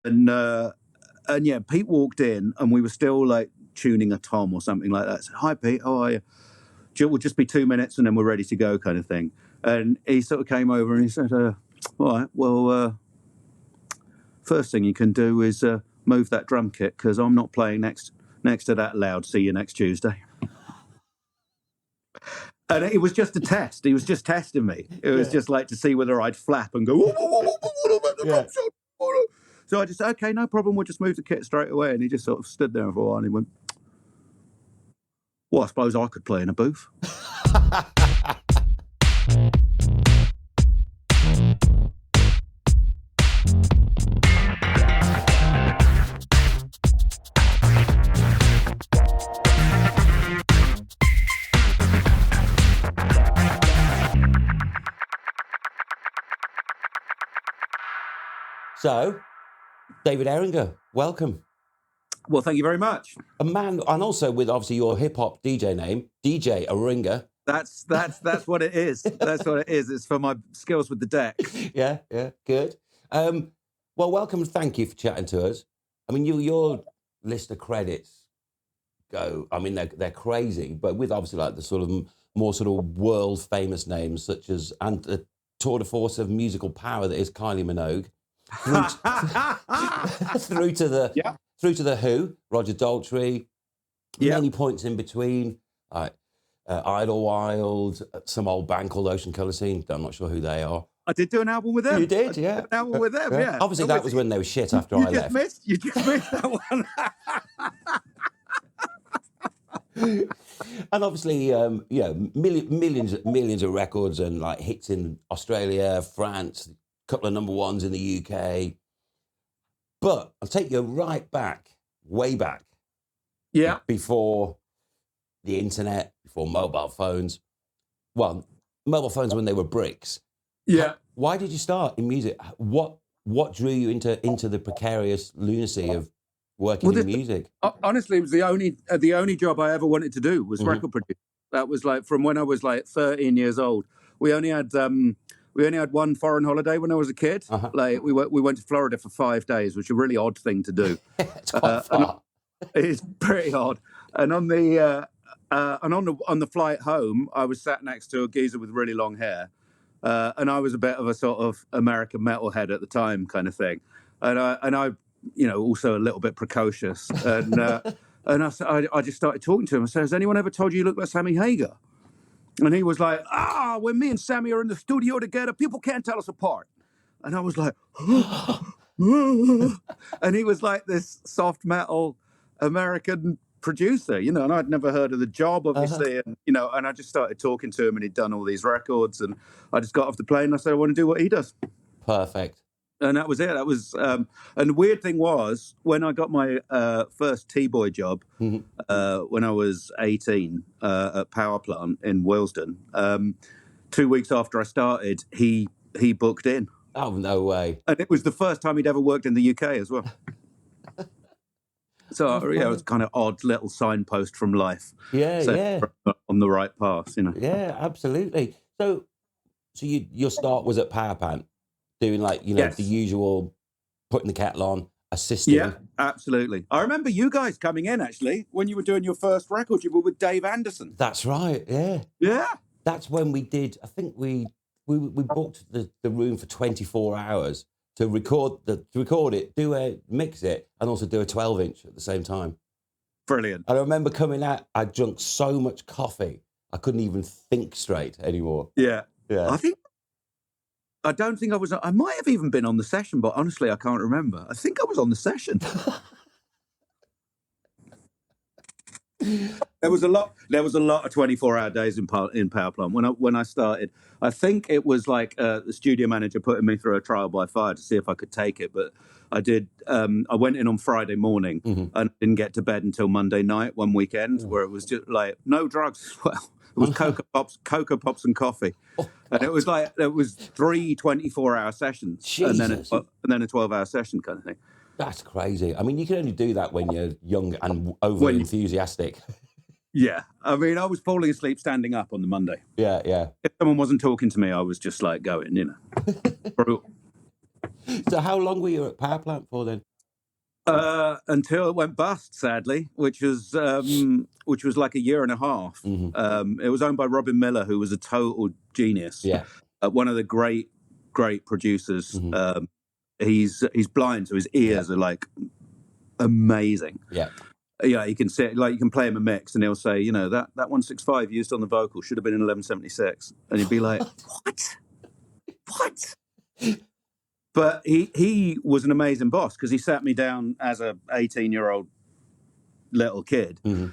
and yeah, Pete walked in, and we were still like tuning a tom or something like that. I said, "Hi, Pete, how are you? It will just be 2 minutes, and then we're ready to go," kind of thing. And he sort of came over and he said, "All right, well, first thing you can do is move that drum kit, because I'm not playing next to that loud. See you next Tuesday." And it was just a test. He was just testing me. It was just like to see whether I'd flap and go. Yeah. So I just said, "Okay, no problem. We'll just move the kit straight away." And he just sort of stood there for a while and he went, "Well, I suppose I could play in a booth." So, David Eringa, welcome. Well, thank you very much. A man, and also with obviously your hip hop DJ name, DJ Eringa. That's what it is. That's what it is. It's for my skills with the deck. Yeah, good. Well, welcome and thank you for chatting to us. I mean, your list of credits go. I mean, they're crazy, but with obviously like the sort of more sort of world famous names such as and the tour de force of musical power that is Kylie Minogue. through to the Who, Roger Daltrey, many points in between, Idlewild, some old band called Ocean Colour Scene. I'm not sure who they are. I did do an album with them. You did, yeah. An album with them, yeah. Obviously, that was when they were shit after I left. You just missed that one. And obviously, millions of records and like hits in Australia, France. Couple of number ones in the UK, but I'll take you right back, way back. Yeah. Before the internet, before mobile phones. Well, mobile phones when they were bricks. Yeah. Why did you start in music? What drew you into the precarious lunacy of working in music? Honestly, it was the only job I ever wanted to do was record producer. That was like from when I was like 13 years old. We only had one foreign holiday when I was a kid. Like we went to Florida for 5 days, which is a really odd thing to do. It's quite far. It's pretty odd. And on the flight home, I was sat next to a geezer with really long hair, and I was a bit of a sort of American metalhead at the time, kind of thing. And I also a little bit precocious. And I just started talking to him. I said, "Has anyone ever told you look like Sammy Hagar?" And he was like, "When me and Sammy are in the studio together, people can't tell us apart." And I was like, and he was like this soft metal American producer, and I'd never heard of The Job, obviously. And, and I just started talking to him, and he'd done all these records. And I just got off the plane and I said, "I want to do what he does." Perfect. And that was it. That was, and the weird thing was when I got my first T-boy job when I was 18 at Power Plant in Willesden. 2 weeks after I started, he booked in. Oh, no way! And it was the first time he'd ever worked in the UK as well. So it was kind of odd little signpost from life. Yeah. On the right path, Yeah, absolutely. So your start was at Power Plant. Doing the usual, putting the kettle on, assisting. Yeah, absolutely. I remember you guys coming in actually when you were doing your first record. You were with Dave Anderson. That's right. Yeah. Yeah. That's when we did. I think we booked the room for 24 hours to record it, mix it, and also do a 12-inch at the same time. Brilliant. And I remember coming out. I drunk so much coffee I couldn't even think straight anymore. Yeah. I don't think I was. I might have even been on the session, but honestly, I can't remember. I think I was on the session. There was a lot of 24-hour days in Power Plant when I started. I think it was like the studio manager putting me through a trial by fire to see if I could take it. But I did. I went in on Friday morning and didn't get to bed until Monday night one weekend, where it was just like no drugs as well. It was Cocoa Pops and coffee. And it was like, there was 3 24-hour sessions. Jesus. And then a 12-hour session kind of thing. That's crazy. I mean, you can only do that when you're young and overly enthusiastic. Yeah. I mean, I was falling asleep standing up on the Monday. Yeah. If someone wasn't talking to me, I was just like going, Brutal. So how long were you at Power Plant for then? Until it went bust, sadly, which was like a year and a half. It was owned by Robin Miller, who was a total genius. Yeah. One of the great producers. He's blind, so his ears are like amazing. Yeah. Yeah, you can say, like, you can play him a mix, and he'll say, you know, that 165 used on the vocal should have been in 1176, and you'd be like, what? But he was an amazing boss, because he sat me down as a 18-year-old little kid, and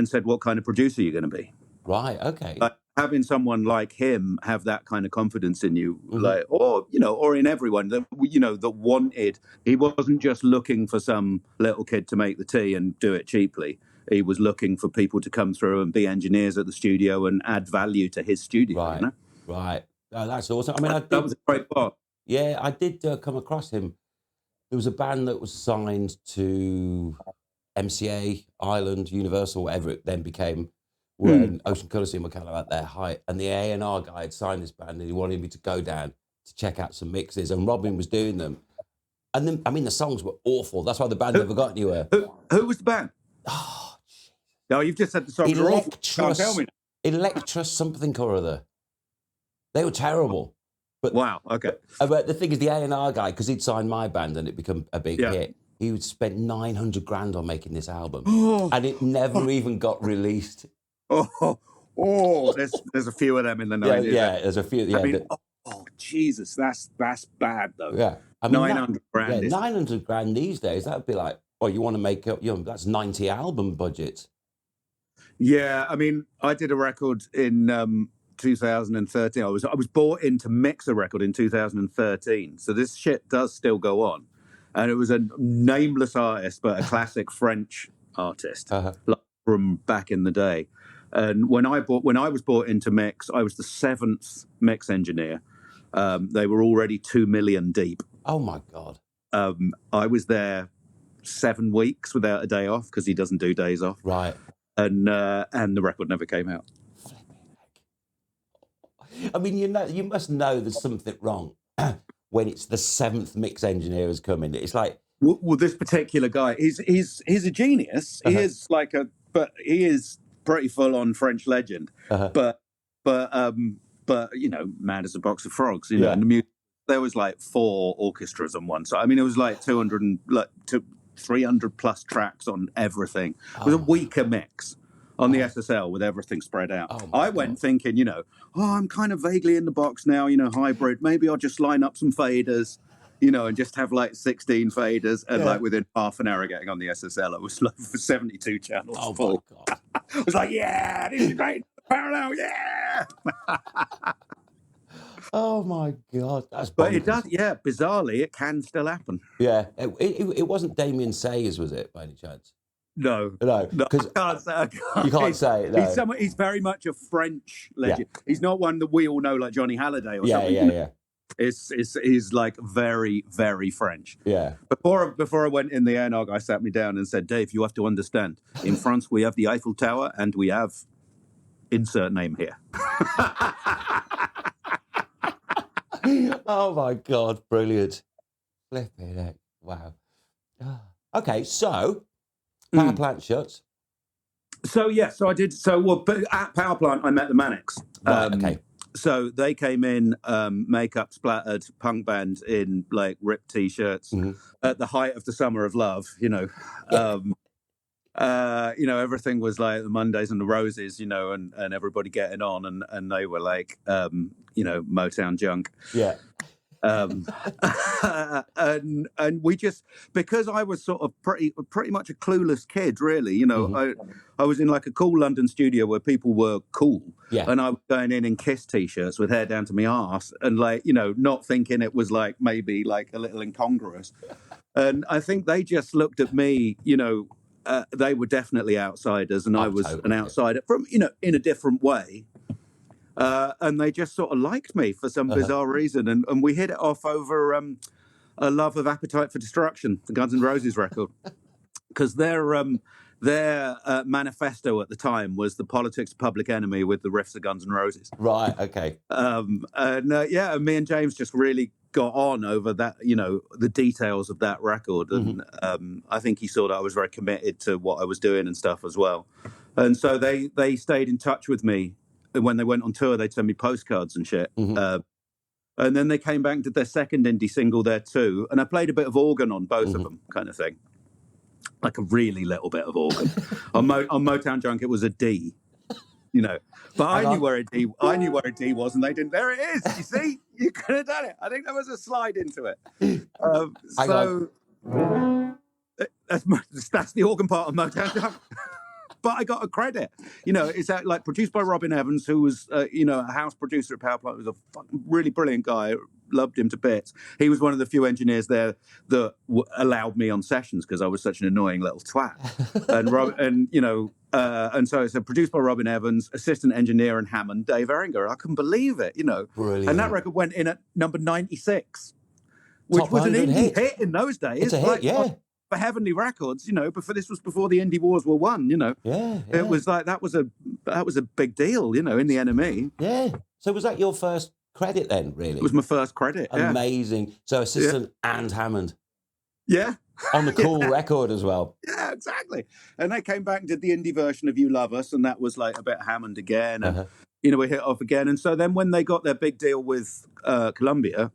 said, what kind of producer are you going to be? Right. Okay. Like, having someone like him have that kind of confidence in you, like, or in everyone that that wanted. He wasn't just looking for some little kid to make the tea and do it cheaply. He was looking for people to come through and be engineers at the studio and add value to his studio. Right. You know? Right. Oh, that's awesome. I mean, that was a great part. Yeah, I did come across him. There was a band that was signed to MCA, Ireland, Universal, whatever it then became, when Ocean Colossum were kind of at their height, and the A&R guy had signed this band and he wanted me to go down to check out some mixes, and Robin was doing them. And then, I mean, the songs were awful. That's why the band never got anywhere. Who was the band? Oh, no, you've just said the songs were awful. Can't tell me. Electra something or other. They were terrible. But, wow, okay. But the thing is, the A&R guy, because he'd signed my band and it become a big hit, he would spend 900 grand on making this album. And it never even got released. There's a few of them in the 90s. Yeah, there's a few. Yeah, I mean, Jesus, that's bad though. Yeah, I mean, 900 grand. 900 grand these days. That would be like, you want to make up, that's 90 album budget. Yeah, I mean, I did a record in 2013. I was brought in to mix a record in 2013. So this shit does still go on, and it was a nameless artist, but a classic French artist from back in the day. And when I was brought in to mix, I was the 7th mix engineer. They were already 2 million deep. Oh my God! I was there 7 weeks without a day off, because he doesn't do days off. Right. And the record never came out. I mean, you must know there's something wrong when it's the 7th mix engineer has come in. It's like, well, this particular guy, he's a genius. He is but he is pretty full on French legend. But mad as a box of frogs. You know, and the music, there was like 4 orchestras on one side. I mean, it was like 300 plus tracks on everything. It was a weaker mix on the SSL with everything spread out. I went thinking, I'm kind of vaguely in the box now, hybrid. Maybe I'll just line up some faders, and just have like 16 faders. And like within half an hour getting on the SSL, it was like 72 channels full. My God. I was like, yeah, this is great. Parallel, yeah. Oh my God, that's bonkers. But it does, bizarrely, it can still happen. Yeah, it wasn't Damien Sayers, was it, by any chance? No, because I can't. You can't say it. No. He's very much a French legend. Yeah. He's not one that we all know, like Johnny Halliday or something. Yeah. He's like very, very French. Yeah. Before I went in, the A&R guy sat me down and said, Dave, you have to understand. In France, we have the Eiffel Tower and we have insert name here. Oh my God, brilliant. Flipping it. Wow. Okay, so Power Plant shuts. So I did. But at Power Plant, I met the Manics. Right, okay. So they came in, makeup splattered, punk band in like ripped t-shirts at the height of the summer of love. Everything was like the Mondays and the Roses, and everybody getting on, and they were like, Motown junk. Yeah. And we just, because I was sort of pretty much a clueless kid, really, I was in like a cool London studio where people were cool, and I was going in Kiss t-shirts with hair down to my arse, and like, not thinking it was like maybe like a little incongruous, and I think they just looked at me, they were definitely outsiders, and I was an outsider from, in a different way. And they just sort of liked me for some bizarre reason. And we hit it off over a love of Appetite for Destruction, the Guns N' Roses record. Because their their manifesto at the time was the politics of Public Enemy with the riffs of Guns N' Roses. Right. Okay. And me and James just really got on over that, the details of that record. And I think he saw that I was very committed to what I was doing and stuff as well. And so they stayed in touch with me. And when they went on tour, they'd send me postcards and shit. And then they came back and did their second indie single there too. And I played a bit of organ on both of them, kind of thing. Like a really little bit of organ. on Motown Junk, it was a D, But I knew where a D was, and they didn't. There it is. You see, you could have done it. I think there was a slide into it. That's the organ part of Motown Junk. But I got a credit. It's like produced by Robin Evans, who was, a house producer at Power Plant. He was a really brilliant guy. Loved him to bits. He was one of the few engineers there that allowed me on sessions because I was such an annoying little twat. And so it's produced by Robin Evans, assistant engineer and Hammond, Dave Eringa. I couldn't believe it, Brilliant. And that record went in at number 96, which Top was an 100 indie hit in those days. It's a hit, yeah. For Heavenly Records, this was before the indie wars were won, Yeah. It was like that was a big deal, in the NME. Yeah. So was that your first credit then, really? It was my first credit. Amazing. So assistant and Hammond. Yeah. On the cool record as well. Yeah, exactly. And they came back and did the indie version of You Love Us, and that was like a bit Hammond again. And, we hit off again. And so then when they got their big deal with Columbia,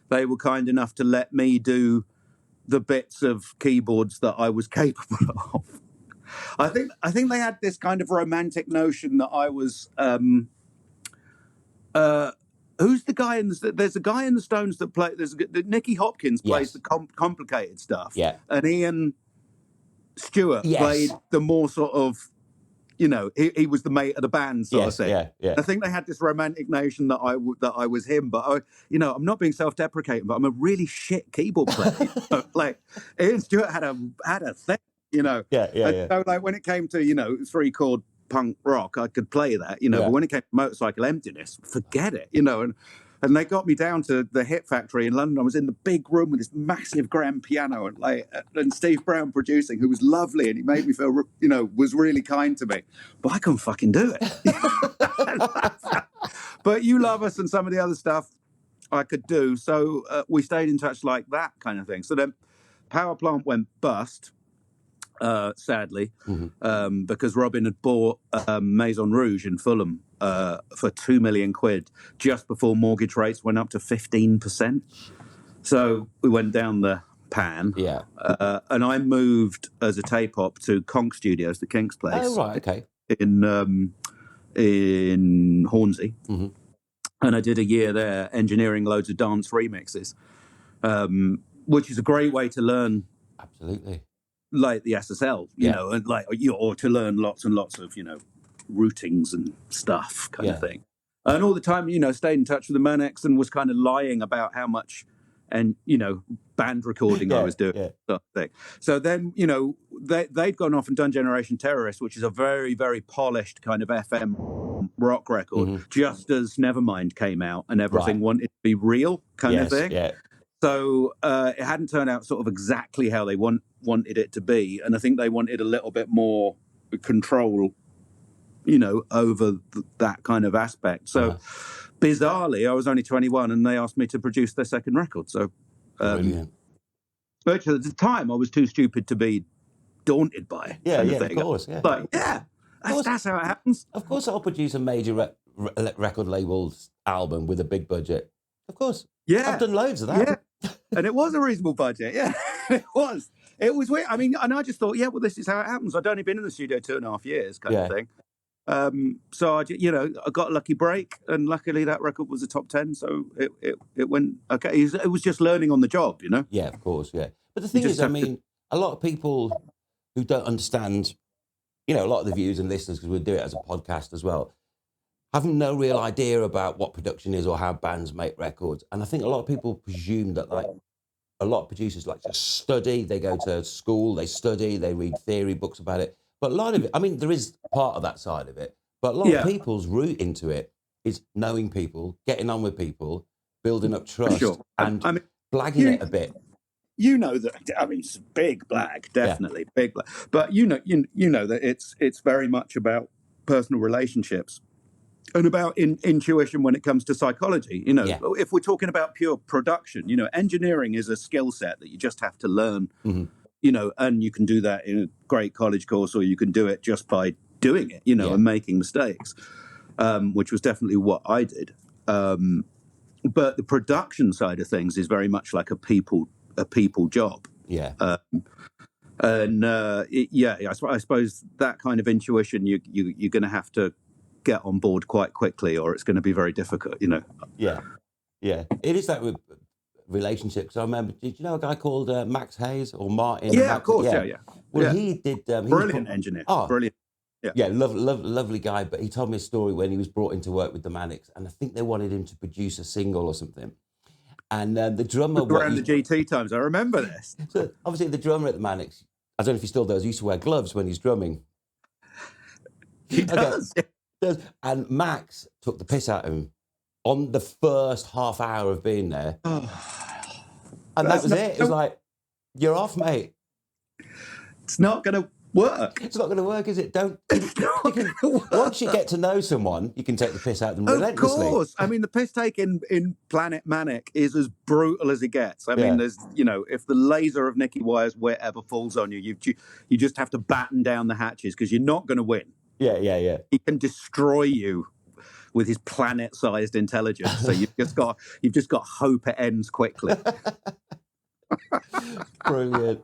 they were kind enough to let me do the bits of keyboards that I was capable of. I think they had this kind of romantic notion that I was who's the guy there's a guy in the Stones that Nicky Hopkins plays the complicated stuff. Yeah. And Ian Stewart played the more sort of he was the mate of the band sort of thing. Yeah. I think they had this romantic notion that I was him, but I'm not being self-deprecating, but I'm a really shit keyboard player. Like Ian Stewart had a thing, So like when it came to 3-chord punk rock, I could play that, but when it came to Motorcycle Emptiness, forget it, And they got me down to the Hit Factory in London. I was in the big room with this massive grand piano and Steve Brown producing, who was lovely, and he made me feel, was really kind to me. But I couldn't fucking do it. But You Love Us and some of the other stuff I could do. So we stayed in touch like that kind of thing. So then Power Plant went bust, sadly, because Robin had bought Maison Rouge in Fulham for £2 million just before mortgage rates went up to 15%. So we went down the pan. Yeah. And I moved as a tape op to Konk Studios, the Kinks place. Oh, right, okay. In Hornsey. And I did a year there engineering loads of dance remixes, which is a great way to learn. Absolutely. Like the SSL, and or to learn lots and lots of, routings and stuff kind of thing. And all the time, stayed in touch with the Manics and was kind of lying about how much and, band recording I was doing. Sort of thing. So then, they'd gone off and done Generation Terrorist, which is a very, very polished kind of FM rock record, just as Nevermind came out and everything wanted to be real kind of thing. Yeah. So it hadn't turned out sort of exactly how they wanted it to be. And I think they wanted a little bit more control, over that kind of aspect. So bizarrely, I was only 21 and they asked me to produce their second record. So but at the time, I was too stupid to be daunted by it. Of course. Yeah. Like, that's how it happens. Of course, I'll produce a major record label's album with a big budget. Of course. Yeah. I've done loads of that. Yeah. And it was a reasonable budget. Yeah, it was. It was weird. I mean, and I just thought, this is how it happens. I'd only been in the studio 2.5 years kind of thing. So I got a lucky break, and luckily that record was a top 10. So it went okay. It was just learning on the job, Yeah, of course, yeah. But the thing is, I mean, a lot of people who don't understand, a lot of the views and listeners, because we do it as a podcast as well, have no real idea about what production is or how bands make records. And I think a lot of people presume that, like, a lot of producers like to study, they go to school, they study, they read theory books about it. But a lot of it, I mean, there is part of that side of it, but a lot of people's route into it is knowing people, getting on with people, building up trust, and blagging it a bit. you know that. I mean, it's big black, definitely big black. But you know that it's very much about personal relationships and about intuition when it comes to psychology. You know, if we're talking about pure production, you know, engineering is a skill set that you just have to learn. You know, and you can do that in a great college course, or you can do it just by doing it. You know, and making mistakes, which was definitely what I did. But the production side of things is very much like a people job. Yeah. I suppose that kind of intuition you're going to have to get on board quite quickly, or it's going to be very difficult. You know. Yeah. It is that with relationships. I remember. Did you know a guy called Max Hayes or Martin? Yeah, Max, of course. Yeah. Well, he did. Brilliant engineer. Oh, brilliant. Yeah, lovely guy. But he told me a story when he was brought in to work with the Manics, and I think they wanted him to produce a single or something. And the drummer... Around the GT times, I remember this. So obviously the drummer at the Manics, I don't know if he still does, he used to wear gloves when he's drumming. He does. Okay. And Max took the piss out of him on the first half hour of being there. And that was it. It was like, you're off, mate. It's not going to work. It's not going to work, is it? Once you get to know someone, you can take the piss out of them relentlessly. Of course. I mean, the piss take in Planet Manic is as brutal as it gets. I mean, there's, you know, if the laser of Nicky Wire's wherever falls on you, you just have to batten down the hatches because you're not going to win. Yeah. He can destroy you with his planet-sized intelligence. So you've just got hope it ends quickly. Brilliant.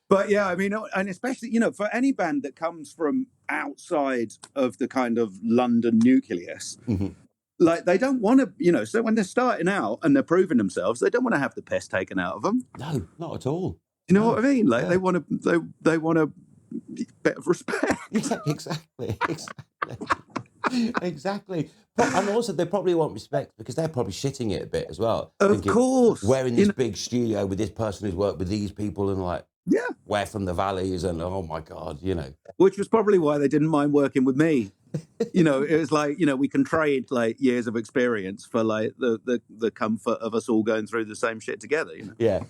But yeah, I mean, and especially, you know, for any band that comes from outside of the kind of London nucleus, like they don't want to, you know, so when they're starting out and they're proving themselves, they don't want to have the piss taken out of them. No, not at all. You know what I mean? Like they want a bit of respect. Yeah, exactly. And also, they probably want respect because they're probably shitting it a bit as well. Of course. We're in this big studio with this person who's worked with these people and like, we're from the valleys and oh my God, you know. Which was probably why they didn't mind working with me. You know, it was like, you know, we can trade like years of experience for like the comfort of us all going through the same shit together, you know. Yeah,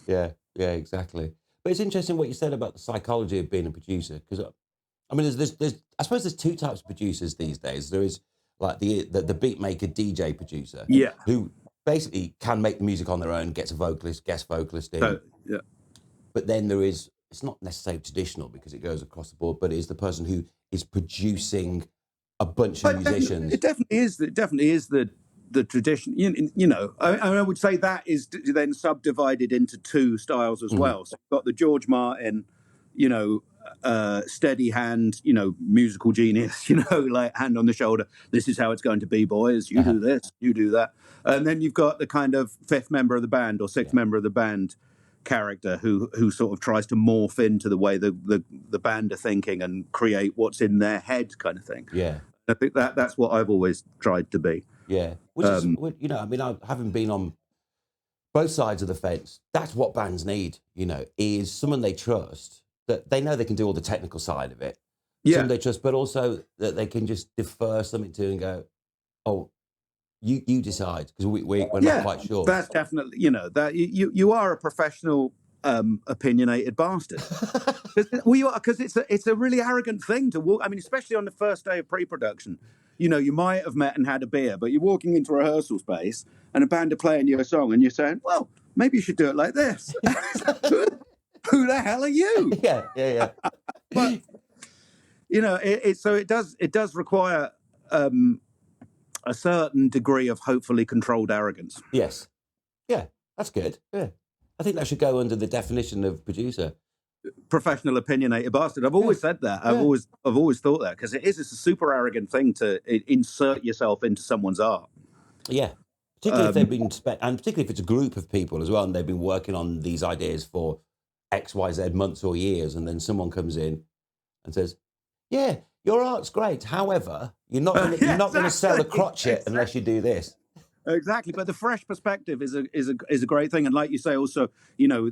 exactly. But it's interesting what you said about the psychology of being a producer because I mean, there's I suppose there's two types of producers these days. There is like the beat maker, DJ producer, who basically can make the music on their own, gets a vocalist, guest vocalist in. But then there is, it's not necessarily traditional because it goes across the board, but it is the person who is producing a bunch of musicians. It definitely is the tradition. You know, I would say that is then subdivided into two styles as well. So you've got the George Martin, you know, steady hand, you know, musical genius, you know, like hand on the shoulder. This is how it's going to be, boys. You do this, you do that. And then you've got the kind of fifth member of the band or sixth member of the band character who sort of tries to morph into the way the band are thinking and create what's in their head kind of thing. Yeah. I think that's what I've always tried to be. Yeah. Which is, you know, I mean, having been on both sides of the fence, that's what bands need, you know, is someone they trust, that they know they can do all the technical side of it. Yeah. Someone they trust, but also that they can just defer something to and go, oh, you decide, because we're not quite sure. That's definitely, you know, that you are a professional opinionated bastard. Because it's a really arrogant thing to walk. I mean, especially on the first day of pre-production. You know, you might have met and had a beer, but you're walking into a rehearsal space and a band are playing you a song and you're saying, well, maybe you should do it like this. Who the hell are you? Yeah. But, you know, it does require a certain degree of hopefully controlled arrogance. Yes. Yeah, that's good. Yeah. I think that should go under the definition of producer. Professional opinionated bastard. I've always said that. I've always thought that because it's a super arrogant thing to insert yourself into someone's art. Yeah. Particularly if they've been and particularly if it's a group of people as well and they've been working on these ideas for XYZ months or years, and then someone comes in and says, yeah, your art's great. However, you're not going to sell a crotchet unless you do this. Exactly. But the fresh perspective is a great thing. And like you say, also, you know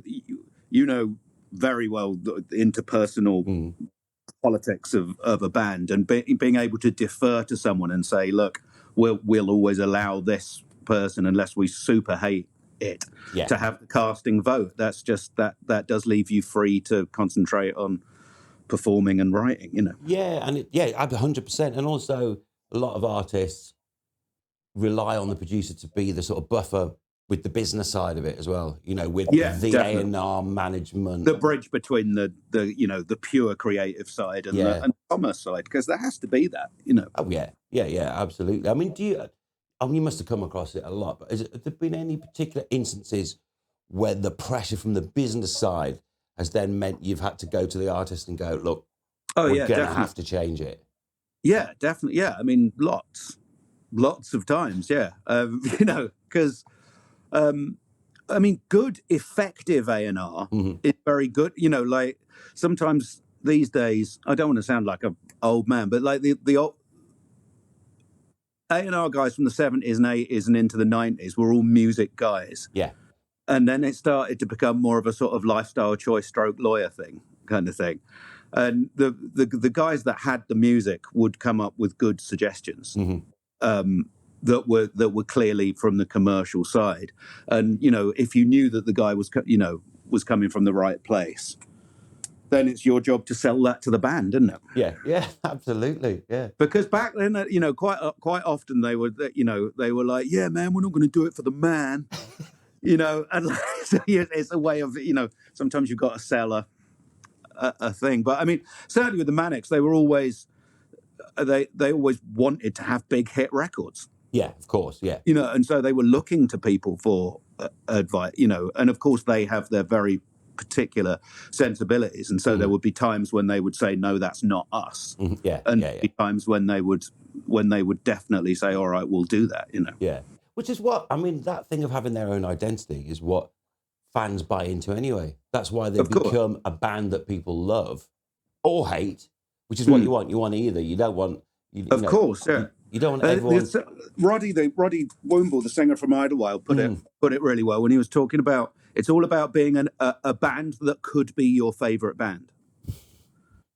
very well the interpersonal politics of a band, and being able to defer to someone and say, look, we'll always allow this person unless we super hate it Yeah. to have the casting vote. That's just that does leave you free to concentrate on performing and writing, you know. Yeah, and 100%. And also, a lot of artists rely on the producer to be the sort of buffer with the business side of it as well. You know, with the Definitely. A&R management, The bridge between the you know, the pure creative side and the commerce side, because there has to be that, you know. Oh yeah, absolutely. I mean, you must have come across it a lot, but have there been any particular instances where the pressure from the business side has then meant you've had to go to the artist and go, look, we're going to have to change it? Yeah, definitely. Yeah, I mean, lots of times. Yeah, you know, because I mean, good, effective A&R is very good. You know, like sometimes these days, I don't want to sound like an old man, but like the old A&R guys from the 70s and 80s and into the 90s were all music guys. Yeah. And then it started to become more of a sort of lifestyle choice stroke lawyer thing, kind of thing. And the guys that had the music would come up with good suggestions that were clearly from the commercial side. And you know, if you knew that the guy was coming from the right place, then it's your job to sell that to the band, isn't it? Yeah, absolutely, yeah. Because back then, you know, quite often they were like, yeah, man, we're not going to do it for the man. You know, and like, so it's a way of, you know, sometimes you've got to sell a thing. But I mean, certainly with the Manics, they were always they always wanted to have big hit records. Yeah, of course, yeah. You know, and so they were looking to people for advice. You know, and of course they have their very particular sensibilities, and so there would be times when they would say, "No, that's not us." And be times when they would definitely say, "All right, we'll do that." You know. Yeah. Which is what, I mean, that thing of having their own identity is what fans buy into anyway. That's why they become a band that people love or hate, which is what you want. You want either. You don't want... You don't want everyone... Roddy Woomble, the singer from Idlewild, put it really well when he was talking about it's all about being a band that could be your favourite band.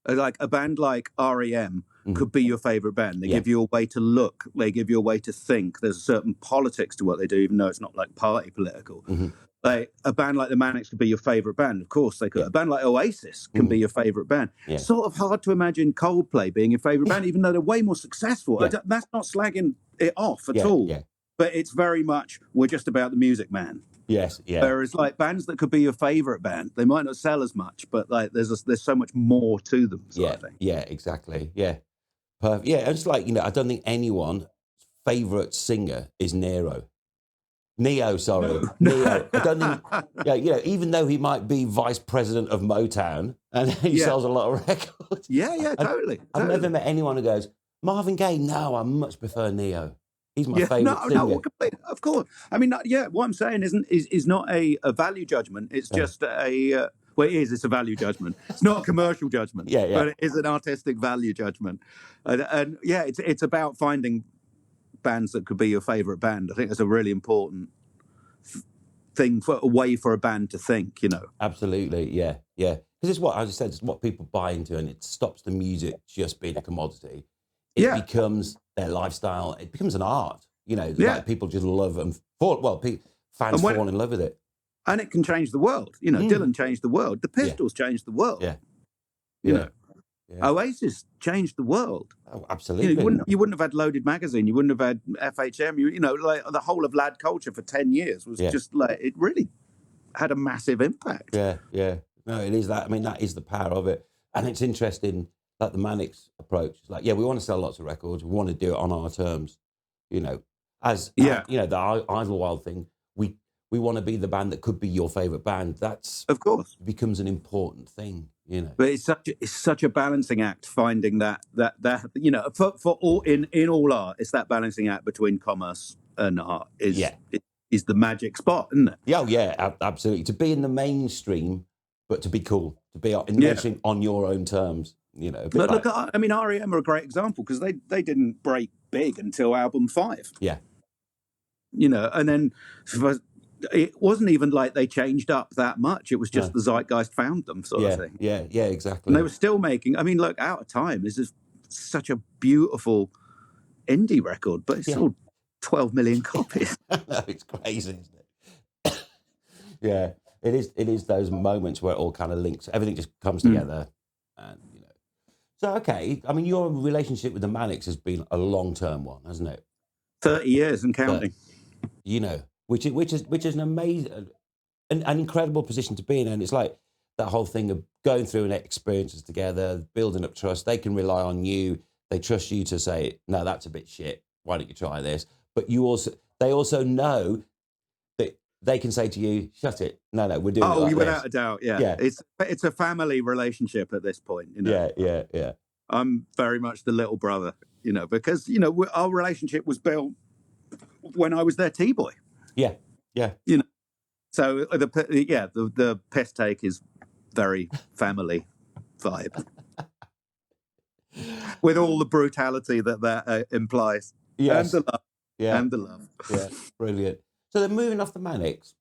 Like a band like REM could be your favorite band. They give you a way to look. They give you a way to think. There's a certain politics to what they do, even though it's not like party political. Like a band like the Manics could be your favorite band. Of course they could. A band like Oasis can be your favorite band. Sort of hard to imagine Coldplay being your favorite band, even though they're way more successful. That's not slagging it off at all. But it's very much, we're just about the music, man. Yes, yeah. Whereas like bands that could be your favorite band, they might not sell as much, but like there's so much more to them. Sort of thing. Yeah, exactly. Yeah, perfect. Yeah, it's like, you know, I don't think anyone's favorite singer is Neo. Sorry, Neo. I don't think. Yeah, you know, even though he might be vice president of Motown and he sells a lot of records. Yeah, totally. I've never met anyone who goes, Marvin Gaye. No, I much prefer Neo. He's my favorite singer. No, of course. I mean, what I'm saying is not a value judgment. It's just a well, it is. It's a value judgment. It's not a commercial judgment. But it is an artistic value judgment. And it's about finding bands that could be your favorite band. I think that's a really important thing a way for a band to think. You know. Absolutely. Yeah. Because it's what I just said. It's what people buy into, and it stops the music just being a commodity. It becomes their lifestyle. It becomes an art, you know, like people just love and fans fall in love with it. And it can change the world. You know, Dylan changed the world. The Pistols changed the world. You know, Oasis changed the world. Oh, absolutely. You wouldn't have had Loaded Magazine. You wouldn't have had FHM. You know, like the whole of lad culture for 10 years was just like, it really had a massive impact. Yeah. No, it is that. I mean, that is the power of it. And it's interesting, like the Manics approach. Like, we want to sell lots of records. We want to do it on our terms. You know, you know, the Idlewild thing, we want to be the band that could be your favourite band. That's, of course, becomes an important thing, you know. But it's such a balancing act, finding that you know, for all in all art, it's that balancing act between commerce and art is the magic spot, isn't it? Yeah, absolutely. To be in the mainstream, but to be cool, to be in the mainstream on your own terms, you know. But look, I mean, REM are a great example because they didn't break big until album 5. Yeah. You know, and then it wasn't even like they changed up that much. It was just the zeitgeist found them, sort of thing. Yeah, exactly. And they were still making, I mean, look, Out of Time is such a beautiful indie record, but it's sold 12 million copies. No, it's crazy, isn't it? Yeah, it is. It is those moments where it all kind of links. Everything just comes together, and So okay, I mean, your relationship with the Manics has been a long-term one, hasn't it? 30 years and counting. Which is an amazing, an incredible position to be in, and it's like that whole thing of going through an experiences together, building up trust. They can rely on you. They trust you to say, no, that's a bit shit. Why don't you try this? But they also know that they can say to you, shut it. No, we're doing it like without this. a doubt, yeah. It's a family relationship at this point, Yeah. I'm very much the little brother, because our relationship was built when I was their T-boy. Yeah. So the piss take is very family vibe, with all the brutality that implies. Yes. And the love. Yeah. And the love. Yeah. Brilliant. So then moving off the Manics.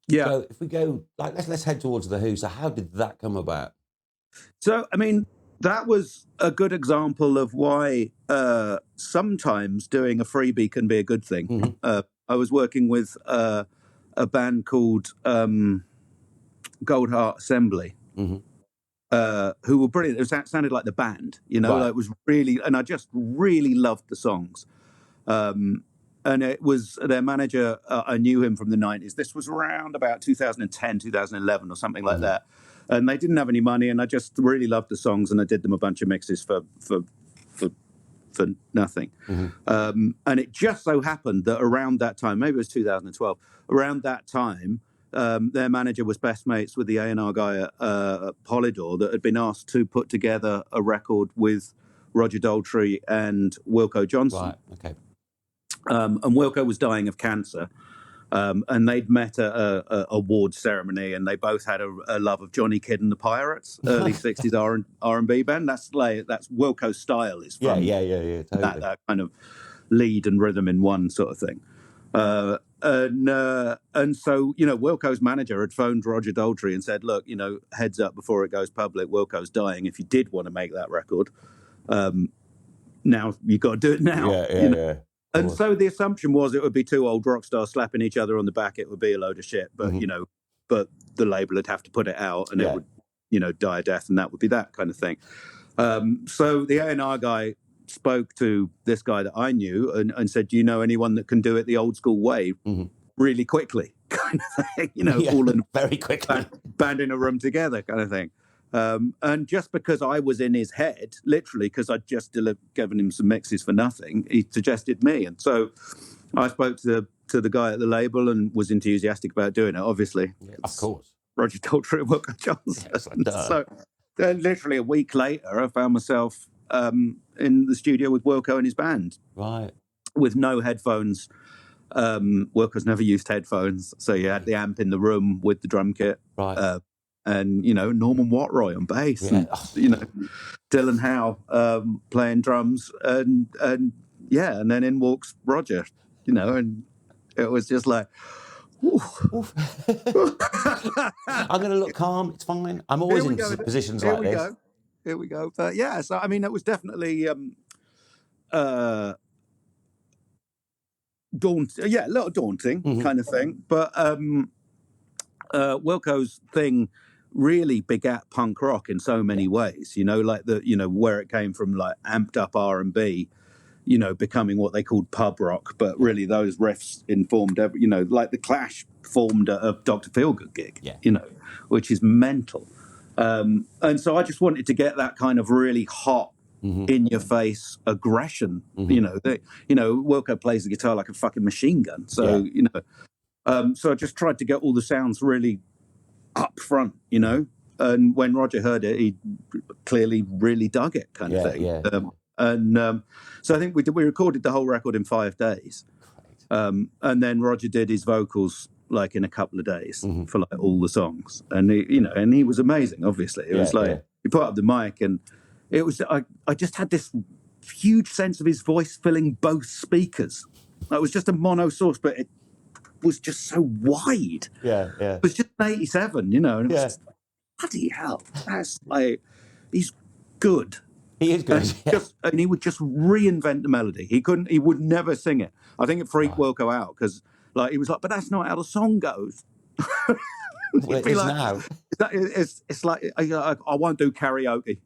Yeah. So if we go let's head towards the Who. So how did that come about? So I mean, that was a good example of why sometimes doing a freebie can be a good thing. Mm-hmm. I was working with a band called Gold Heart Assembly, who were brilliant. It sounded like the band, Right. it was really, and I just really loved the songs. And it was their manager. I knew him from the 90s. This was around about 2010, 2011 or something like that. And they didn't have any money, and I just really loved the songs, and I did them a bunch of mixes for nothing. And it just so happened that around that time, maybe it was 2012, around that time, their manager was best mates with the A&R guy at Polydor that had been asked to put together a record with Roger Daltrey and Wilko Johnson. Right, okay. And Wilko was dying of cancer. And they'd met at a award ceremony, and they both had a love of Johnny Kidd and the Pirates, early 60s R&B band. That's Wilko's style is from totally. that kind of lead and rhythm in one sort of thing. And so, Wilko's manager had phoned Roger Daltrey and said, look, heads up before it goes public, Wilko's dying. If you did want to make that record, now you've got to do it now. Yeah. And so the assumption was it would be two old rock stars slapping each other on the back. It would be a load of shit, but but the label would have to put it out, and it would, die a death, and that would be that kind of thing. So the A&R guy spoke to this guy that I knew and said, "Do you know anyone that can do it the old school way, really quickly, kind of thing? All in very quickly, band in a room together, kind of thing." And just because I was in his head, literally, because I'd just given him some mixes for nothing, he suggested me. And so I spoke to the guy at the label and was enthusiastic about doing it, obviously. Yeah, of course. Roger Daltrey and Wilko Johnson. Yes, so then literally a week later, I found myself in the studio with Wilko and his band. Right. With no headphones. Wilko's never used headphones. So you had the amp in the room with the drum kit. Right. And Norman Watroy on bass, and Dylan Howe playing drums, and then in walks Roger, and it was just like, oof. I'm going to look calm. It's fine. I'm always in positions like this. Here we go. But yeah, so I mean, it was definitely daunting. Yeah, a little daunting kind of thing, but Wilko's thing really begat punk rock in so many ways, like where it came from, like amped up R&B, becoming what they called pub rock, but really those riffs informed like the Clash formed a Dr. Feelgood gig, which is mental. And so I just wanted to get that kind of really hot, in your face aggression. Wilko plays the guitar like a fucking machine gun. So, so I just tried to get all the sounds really up front, and when Roger heard it, he clearly really dug it, kind of thing. So I think we recorded the whole record in 5 days, and then Roger did his vocals like in a couple of days for like all the songs, and he was amazing. Obviously, it was like he put up the mic, and it was I just had this huge sense of his voice filling both speakers. It was just a mono source, but it was just so wide. It was just 87, and it was just, bloody hell, that's like, he's good. He is good. And he would just reinvent the melody. He would never sing it. I think it freaked Wilko out, because like he was like, but that's not how the song goes. Well, it be is like, now. it's like I won't do karaoke.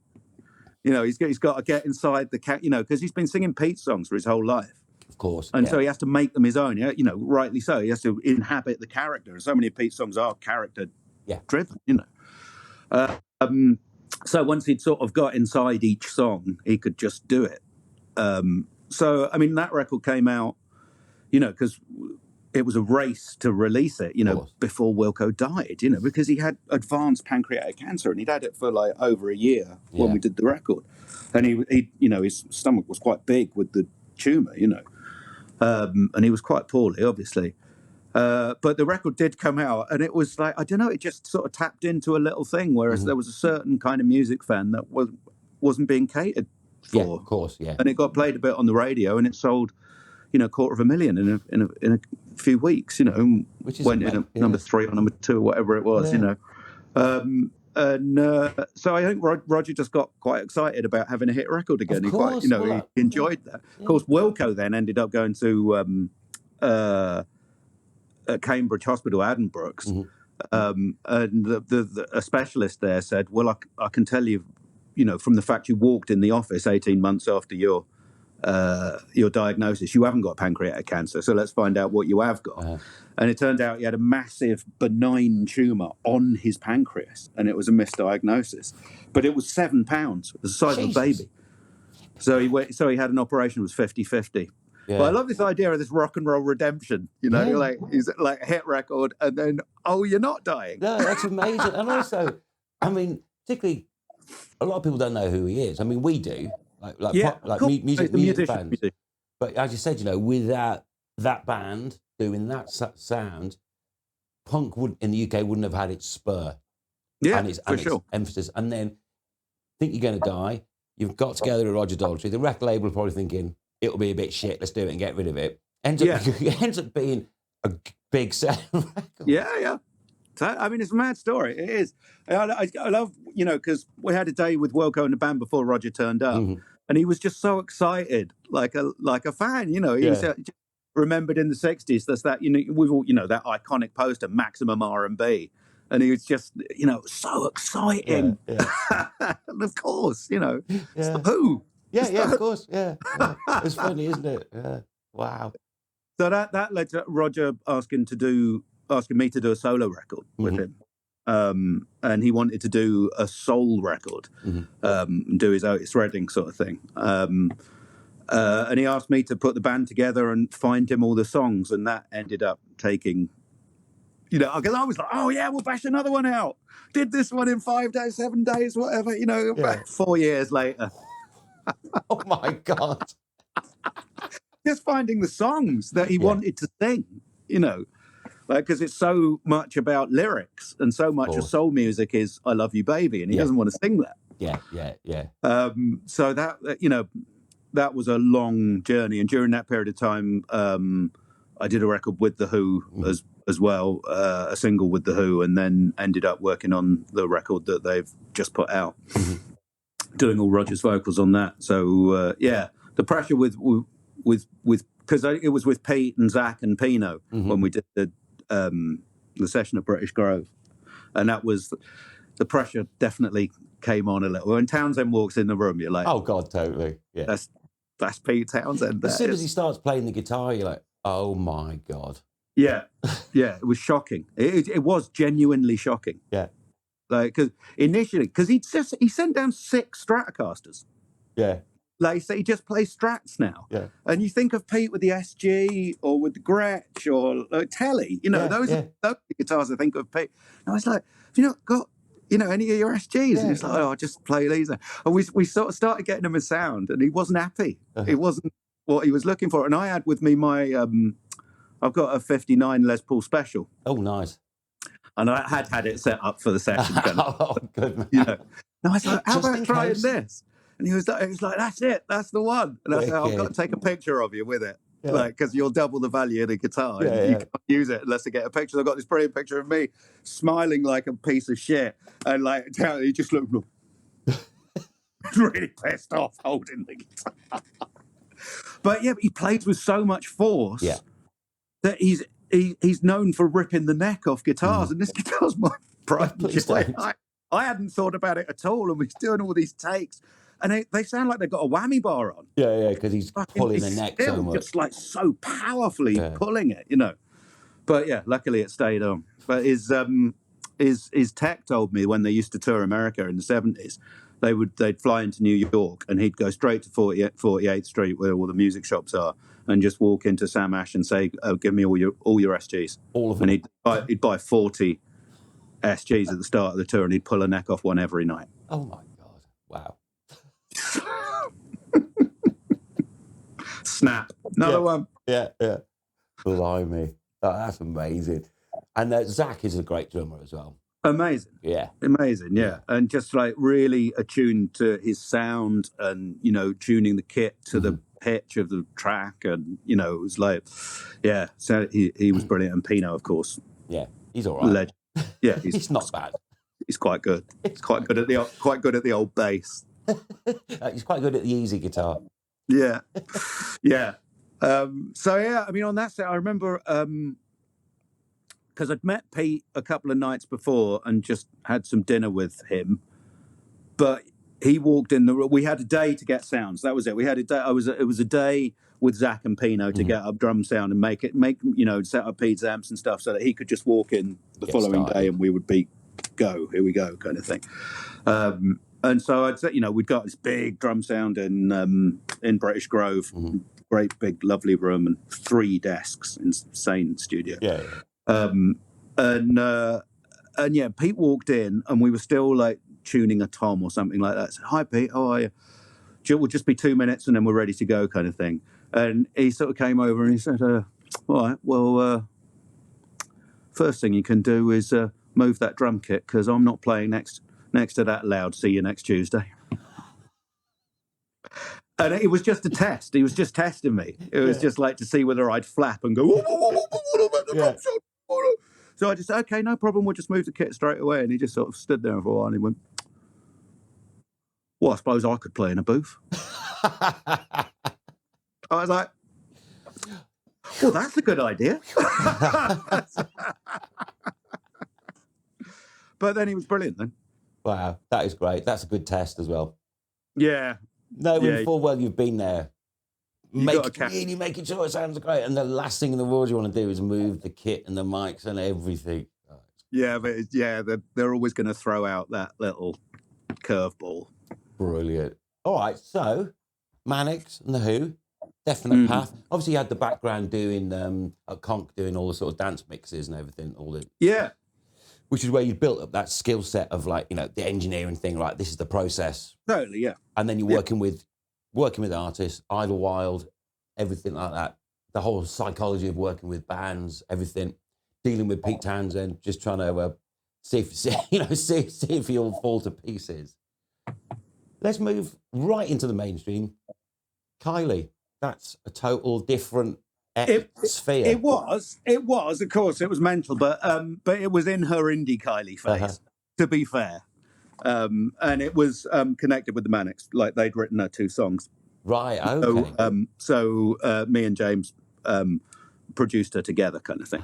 You know, he's got to get inside the cat. You know, because he's been singing Pete songs for his whole life. Of course. And yeah. so he has to make them his own. You know, rightly so. He has to inhabit the character. And so many of Pete's songs are character driven, you know. So once he'd sort of got inside each song, he could just do it. So, I mean, that record came out, you know, because it was a race to release it, you know, before Wilko died, you know, because he had advanced pancreatic cancer and he'd had it for like over a year when we did the record. And he you know, his stomach was quite big with the tumor, you know. And he was quite poorly, obviously. But the record did come out, and it was like, I don't know, it just sort of tapped into a little thing, whereas there was a certain kind of music fan that wasn't being catered for. Yeah, of course, yeah. And it got played a bit on the radio, and it sold, you know, 250,000 in a few weeks, you know, which is went in number 3 or number 2 or whatever it was, you know. So I think Roger just got quite excited about having a hit record again. Of course, he enjoyed that. Of course, Wilko then ended up going to Cambridge Hospital, Addenbrooke's, and a specialist there said, "Well, I can tell you, you know, from the fact you walked in the office 18 months after your diagnosis, you haven't got pancreatic cancer. So let's find out what you have got." And it turned out he had a massive benign tumor on his pancreas, and it was a misdiagnosis. But it was £7, the size of a baby. So he had an operation. It was 50-50. Yeah. But I love this idea of this rock and roll redemption. You know, like he's like a hit record, and then you're not dying. No, that's amazing. And also, I mean, particularly, a lot of people don't know who he is. I mean, we do, music fans. But as you said, you know, without that band doing that sound, punk in the UK wouldn't have had its spur. Yeah, and its emphasis. And then think you're going to die. You've got together with Roger Daltrey. The record label are probably thinking it'll be a bit shit. Let's do it and get rid of it. It ends up being a big selling record. Yeah. I mean, it's a mad story. It is. I love, you know, because we had a day with Wilko in the band before Roger turned up, and he was just so excited, like a fan. You know, he was remembered in the '60s. There's that, you know, we've all, you know, that iconic poster, Maximum R&B, and he was just, you know, so exciting. And of course, you know, it's the Who. Of course, It's funny, isn't it? Yeah. Wow. So that led to Roger asking me to do a solo record with him. And he wanted to do a soul record, do his Otis Redding sort of thing. And he asked me to put the band together and find him all the songs, and that ended up taking, you know, because I was like, oh yeah, we'll bash another one out. Did this one in 5 days, 7 days, whatever, you know, 4 years later. Oh my God. Just finding the songs that he wanted to sing, you know, like, because it's so much about lyrics, and so much of soul music is "I love you, baby," and he doesn't want to sing that. So that, you know, that was a long journey, and during that period of time, I did a record with the Who as well, a single with the Who, and then ended up working on the record that they've just put out, doing all Roger's vocals on that. So the pressure with because it was with Pete and Zach and Pino when we did the session at British Grove, and that was the pressure definitely came on a little. When Townsend walks in the room, you're like, oh God, totally, yeah. That's Pete Townsend. As soon as he starts playing the guitar, you're like, oh my God. Yeah, it was shocking. It was genuinely shocking. Yeah, like because he sent down 6 Stratocasters. Yeah. Like, so he just plays Strats now. Yeah. And you think of Pete with the SG or with the Gretsch or Telly, you know, those are the guitars I think of Pete. And I was like, have you not got, you know, any of your SGs? And he's like, oh, I'll just play these. And we sort of started getting him a sound, and he wasn't happy. It wasn't what he was looking for. And I had with me my, I've got a 59 Les Paul Special. Oh, nice. And I had it set up for the session. Oh, good, man. You know. And I was like, how about trying this? And he was like, that's it, that's the one. And I said, I've got to take a picture of you with it, like, because you'll double the value of the guitar. You can't use it unless I get a picture. So I've got this brilliant picture of me smiling like a piece of shit, and like he just looked really pissed off holding the guitar. But he plays with so much force that he's known for ripping the neck off guitars, and this guitar's my pride and please joy. don't. I hadn't thought about it at all, and we're doing all these takes, and they sound like they've got a whammy bar on. Yeah, because he's pulling the neck so much. Just like so powerfully pulling it, you know. But yeah, luckily it stayed on. But his tech told me when they used to tour America in the 70s, they'd fly into New York and he'd go straight to 48th Street where all the music shops are and just walk into Sam Ash and say, "Oh, give me all your SGs." All of them. And he'd buy 40 SGs at the start of the tour and he'd pull a neck off one every night. Oh my God. Wow. Snap. Another one. Yeah. Blimey. Oh, that's amazing. And Zach is a great drummer as well. Amazing. Yeah. Amazing, yeah. And just like really attuned to his sound and, you know, tuning the kit to the pitch of the track. And, you know, it was like, yeah. So he was brilliant. And Pino, of course. Yeah, he's all right. Legend. Yeah, he's not bad. He's quite good. He's quite good at the old bass. He's quite good at the easy guitar. Yeah. Yeah. So, yeah, I mean, on that set, I remember... because I'd met Pete a couple of nights before and just had some dinner with him, but he walked in the room. We had a day to get sounds. That was it. We had a day. It was a day with Zach and Pino to get up drum sound and make set up Pete's amps and stuff so that he could just walk in the following day and we would be here we go kind of thing. And so I'd say, you know, we'd got this big drum sound in British Grove, great big lovely room and 3 desks, insane studio. Yeah. And yeah, Pete walked in and we were still like tuning a tom or something like that. I said, "Hi Pete, how are you? We'll just be 2 minutes and then we're ready to go," kind of thing. And he sort of came over and he said, "All right, well, first thing you can do is move that drum kit because I'm not playing next to that loud. See you next Tuesday." And it was just a test. He was just testing me. It was just like to see whether I'd flap and go, So I just said, "Okay, no problem. We'll just move the kit straight away." And he just sort of stood there for a while and he went, "Well, I suppose I could play in a booth." I was like, "Well, that's a good idea." But then he was brilliant then. Wow, that is great. That's a good test as well. Yeah. Knowing full well you've been there, really making sure it sounds great, and the last thing in the world you want to do is move the kit and the mics and everything. Yeah, but they're always going to throw out that little curveball. Brilliant. All right, so Manics and The Who, definite path. Obviously, you had the background doing at Konk, doing all the sort of dance mixes and everything. Which is where you built up that skill set of like, you know, the engineering thing, right? This is the process. Totally, yeah. And then you're working with artists, Idlewild, everything like that. The whole psychology of working with bands, everything, dealing with Pete Townsend, just trying to see if you'll fall to pieces. Let's move right into the mainstream. Kylie, that's a total different sphere. It was, of course, it was mental, but it was in her indie Kylie phase, to be fair. And it was connected with the Manics, like they'd written her 2 songs. Right, okay. So me and James produced her together kind of thing.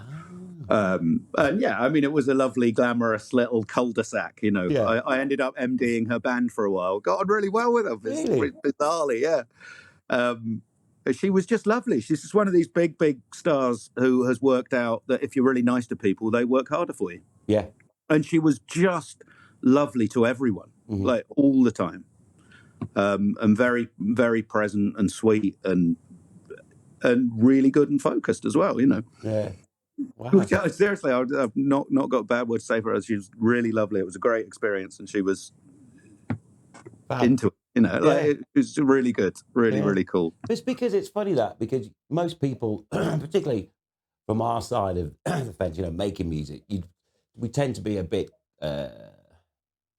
And yeah, I mean, it was a lovely, glamorous little cul-de-sac, you know. Yeah. I ended up MDing her band for a while. Got on really well with her, bizarrely, yeah. She was just lovely. She's just one of these big, big stars who has worked out that if you're really nice to people, they work harder for you. Yeah. And she was just lovely to everyone, like all the time. And very, very present and sweet and really good and focused as well, you know. Yeah. Wow. Seriously, I've not got a bad word to say for her. She was really lovely. It was a great experience and she was into it. You know, like it was really good, really cool. It's because it's funny because most people, particularly from our side of the fence, you know, making music, we tend to be a bit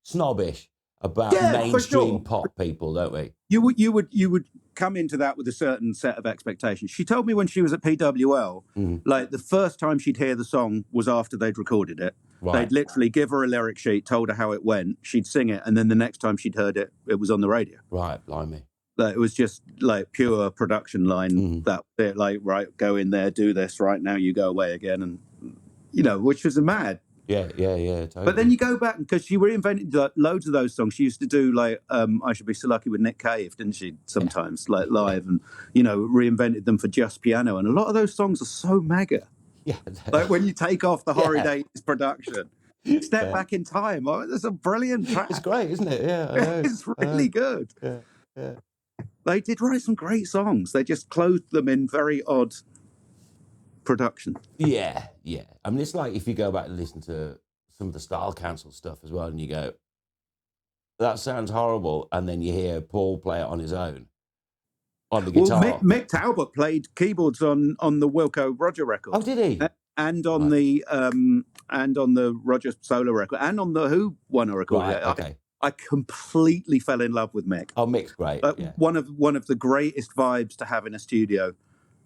snobbish about mainstream pop people, don't we? You would come into that with a certain set of expectations. She told me when she was at PWL, like the first time she'd hear the song was after they'd recorded it. Right. They'd literally give her a lyric sheet, told her how it went, she'd sing it, and then the next time she'd heard it, it was on the radio. Right, blimey. Like, it was just like pure production line. That bit, like, right, go in there, do this. Right now, you go away again, and which was a mad. Yeah, totally. But then you go back, because she reinvented loads of those songs. She used to do like "I Should Be So Lucky" with Nick Cave, didn't she? Sometimes like live, and reinvented them for just piano. And a lot of those songs are so mega. Yeah, like when you take off the horrid 80s production. Step back in time. Oh, that's a brilliant track. It's great, isn't it? Yeah, I know. It's really good. Yeah. They did write some great songs. They just clothed them in very odd production. Yeah. I mean, it's like if you go back and listen to some of the Style Council stuff as well, and you go, that sounds horrible, and then you hear Paul play it on his own on the guitar. Well, Mick Talbot played keyboards on the Wilko Roger record. Oh, did he? And on the Roger solo record, and on the Who one record. Right, okay. I completely fell in love with Mick. Oh, Mick's great. Yeah. One of the greatest vibes to have in a studio.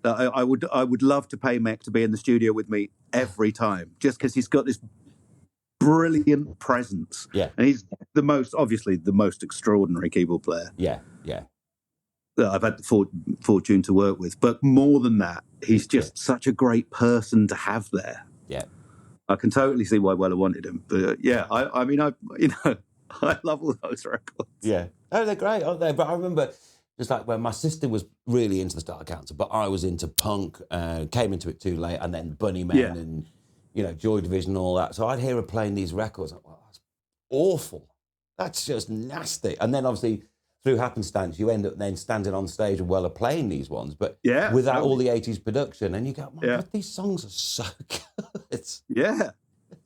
I would love to pay Mick to be in the studio with me every time, just because he's got this brilliant presence. Yeah. And he's obviously the most extraordinary keyboard player. Yeah. That I've had the fortune to work with. But more than that, he's just such a great person to have there. Yeah. I can totally see why Weller wanted him. But I mean, I love all those records. Yeah. Oh, they're great, aren't they? But I remember just like when my sister was really into the Style Council, but I was into punk, came into it too late, and then Bunnymen and, Joy Division and all that. So I'd hear her playing these records. Like, wow, that's awful. That's just nasty. And then obviously through happenstance, you end up then standing on stage and Weller playing these ones, but without all the 80s production. And you go, my God, these songs are so good. Yeah,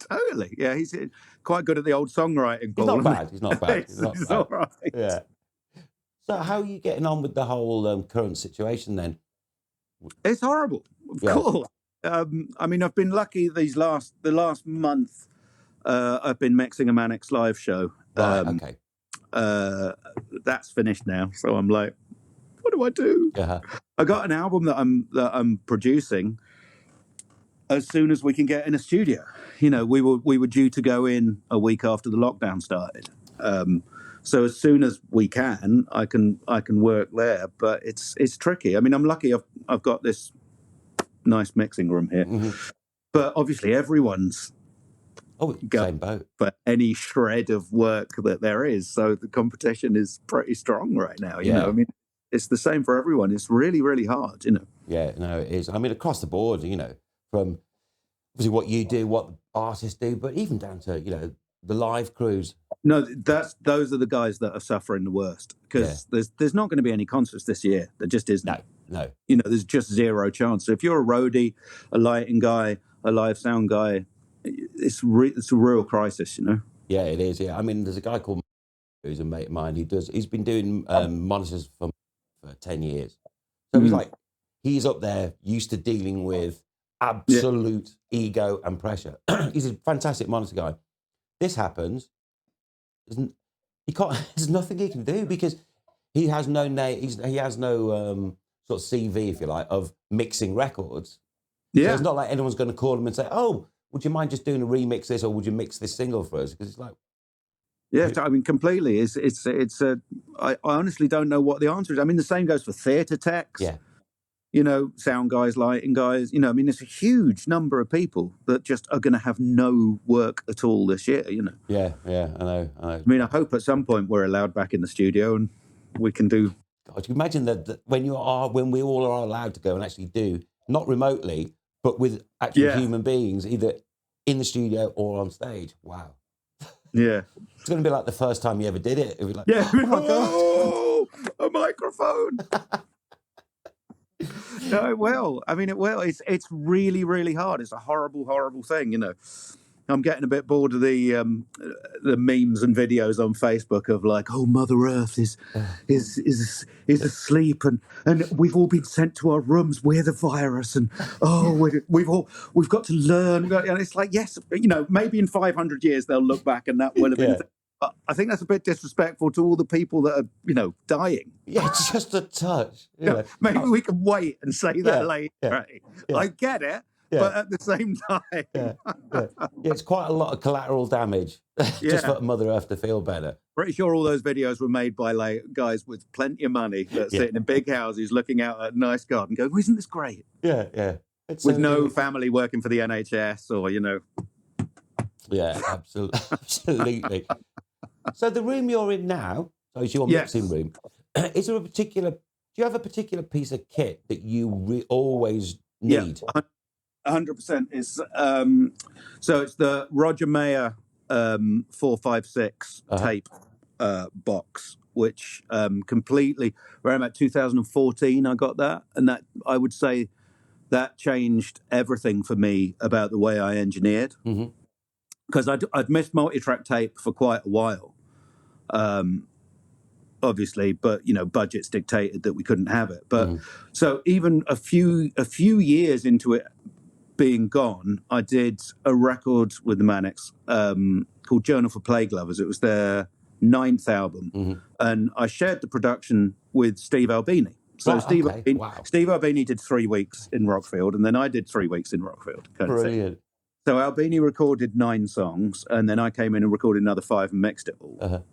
totally. Yeah, he's quite good at the old songwriting. He's not bad. He's not bad. He's all right. Yeah. So how are you getting on with the whole current situation then? It's horrible. Of course. I mean, I've been lucky the last month. I've been mixing a Manics live show. Right, okay. That's finished now, so I'm like, what do I do? Yeah. I got an album that I'm producing as soon as we can get in a studio. We were due to go in a week after the lockdown started. So as soon as we can, I can work there. But it's tricky. I mean, I'm lucky. I've got this nice mixing room here, but obviously everyone's same boat for any shred of work that there is. So the competition is pretty strong right now. You know, I mean, it's the same for everyone. It's really, really hard. Yeah, no, it is. I mean, across the board. From obviously what you do, what the artists do, but even down to the live crews. No, those are the guys that are suffering the worst, because there's not going to be any concerts this year. There just isn't. No. There's just zero chance. So if you're a roadie, a lighting guy, a live sound guy, it's a real crisis. Yeah, it is. Yeah, I mean, there's a guy called who's a mate of mine. He's been doing monitors for 10 years. So he's up there, used to dealing with absolute ego and pressure. He's a fantastic monitor guy. This happens. There's nothing he can do, because he has no name. He has no sort of CV, if you like, of mixing records. Yeah, so it's not like anyone's going to call him and say, "Oh, would you mind just doing a remix this, or would you mix this single for us?" Because it's like, I mean, completely. I honestly don't know what the answer is. I mean, the same goes for theatre techs. Yeah. Sound guys, lighting guys. I mean, it's a huge number of people that just are going to have no work at all this year. Yeah, I know. I mean, I hope at some point we're allowed back in the studio and we can do. God, you imagine that when we all are allowed to go and actually do, not remotely, but with actual human beings, either in the studio or on stage. Wow. Yeah. It's going to be like the first time you ever did it. It'll be like, oh, a microphone. No, it will. I mean, it will. It's really, really hard. It's a horrible, horrible thing. I'm getting a bit bored of the memes and videos on Facebook of like, oh, Mother Earth is asleep, and we've all been sent to our rooms. We're the virus, and we've got to learn. And it's like, yes, maybe in 500 years they'll look back and that will have been. But I think that's a bit disrespectful to all the people that are, dying. Yeah, just a touch. Maybe we can wait and say that later. Yeah. I get it. but at the same time, yeah. It's quite a lot of collateral damage just for Mother Earth to feel better. Pretty sure all those videos were made by like guys with plenty of money that sitting in big houses looking out at a nice garden going, isn't this great? Yeah. With no family working for the NHS or, Yeah, absolutely. So the room you're in now, so it's your mixing room, is there do you have a particular piece of kit that you always need? Yeah, 100% is, so it's the Roger Mayer 456 tape box, which completely, around about 2014 I got that, and that, I would say, that changed everything for me about the way I engineered, because I'd missed multi-track tape for quite a while, obviously, but budgets dictated that we couldn't have it. But so even a few years into it being gone, I did a record with the Manics called Journal for Plague Lovers. It was their 9th album, and I shared the production with Steve Albini. So Steve Albini did 3 weeks in Rockfield, and then I did 3 weeks in Rockfield. Brilliant. So Albini recorded 9 songs, and then I came in and recorded another 5 and mixed it all.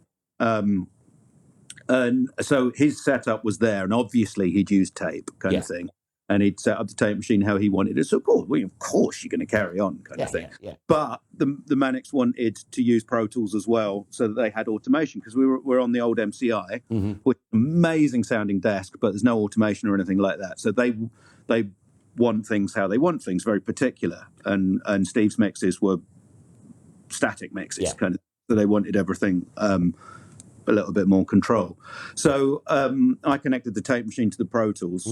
And so his setup was there, and obviously he'd used tape kind of thing. And he'd set up the tape machine how he wanted it. So, of course you're going to carry on kind of thing. Yeah. But the Manics wanted to use Pro Tools as well, so that they had automation, because we're on the old MCI, with amazing sounding desk, but there's no automation or anything like that. So they want things how they want things, very particular. And Steve's mixes were static mixes, kind of. So they wanted everything a little bit more control. So I connected the tape machine to the Pro Tools,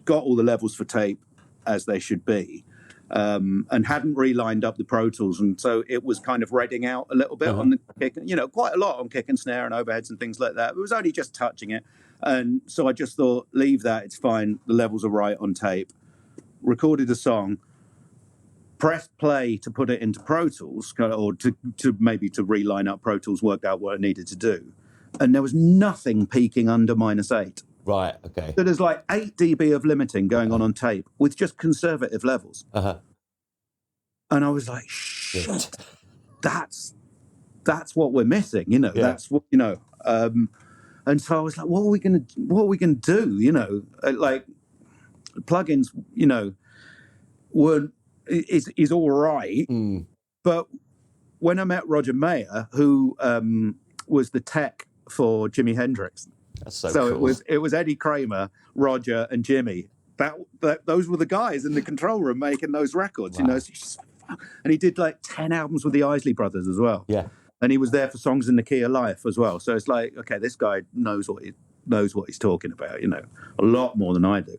got all the levels for tape as they should be, and hadn't relined up the Pro Tools, and so it was kind of redding out a little bit on the kick, quite a lot on kick and snare and overheads and things like that. It was only just touching it, and so I just thought, leave that, it's fine, the levels are right on tape. Recorded a song, pressed play to put it into Pro Tools, or to maybe to reline up Pro Tools, worked out what it needed to do, and there was nothing peaking under -8. Right, okay. So there's like 8 dB of limiting going on tape with just conservative levels. And I was like, shit, that's what we're missing, that's what, and so I was like, what are we gonna do, like plugins, weren't, is all right, but when I met Roger Mayer, who was the tech for Jimi Hendrix, that's so cool. it was Eddie Kramer, Roger, and Jimmy. Those were the guys in the control room making those records. Wow. And he did like 10 albums with the Isley Brothers as well. Yeah, and he was there for Songs in the Key of Life as well. So it's like, okay, this guy knows what he's talking about. A lot more than I do.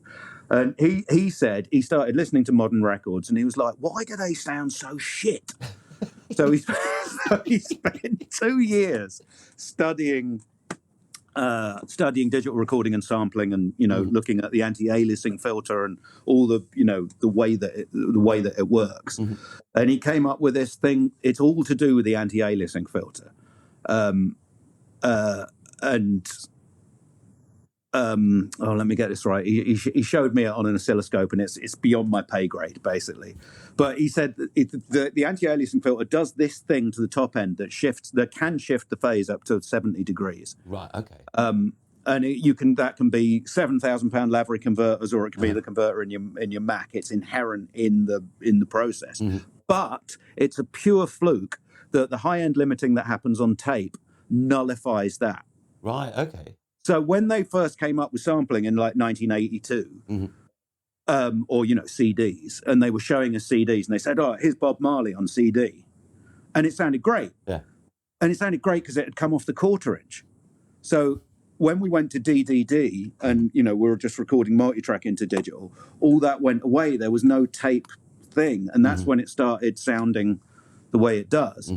And he said he started listening to modern records, and he was like, why do they sound so shit? So he spent 2 years studying digital recording and sampling, and looking at the anti-aliasing filter and all the the way that it works. And he came up with this thing. It's all to do with the anti-aliasing filter, let me get this right. He showed me it on an oscilloscope, and it's beyond my pay grade, basically. But he said the anti-aliasing filter does this thing to the top end that can shift the phase up to 70 degrees. Right. Okay. And that can be £7,000 Lavery converters, or it can be the converter in your Mac. It's inherent in the process, but it's a pure fluke that the high end limiting that happens on tape nullifies that. Right. Okay. So when they first came up with sampling in like 1982, or CDs, and they were showing us CDs, and they said, "Oh, here's Bob Marley on CD," and it sounded great. Yeah, and it sounded great because it had come off the 1/4 inch. So when we went to DDD, and we were just recording multi-track into digital, all that went away. There was no tape thing, and that's when it started sounding the way it does.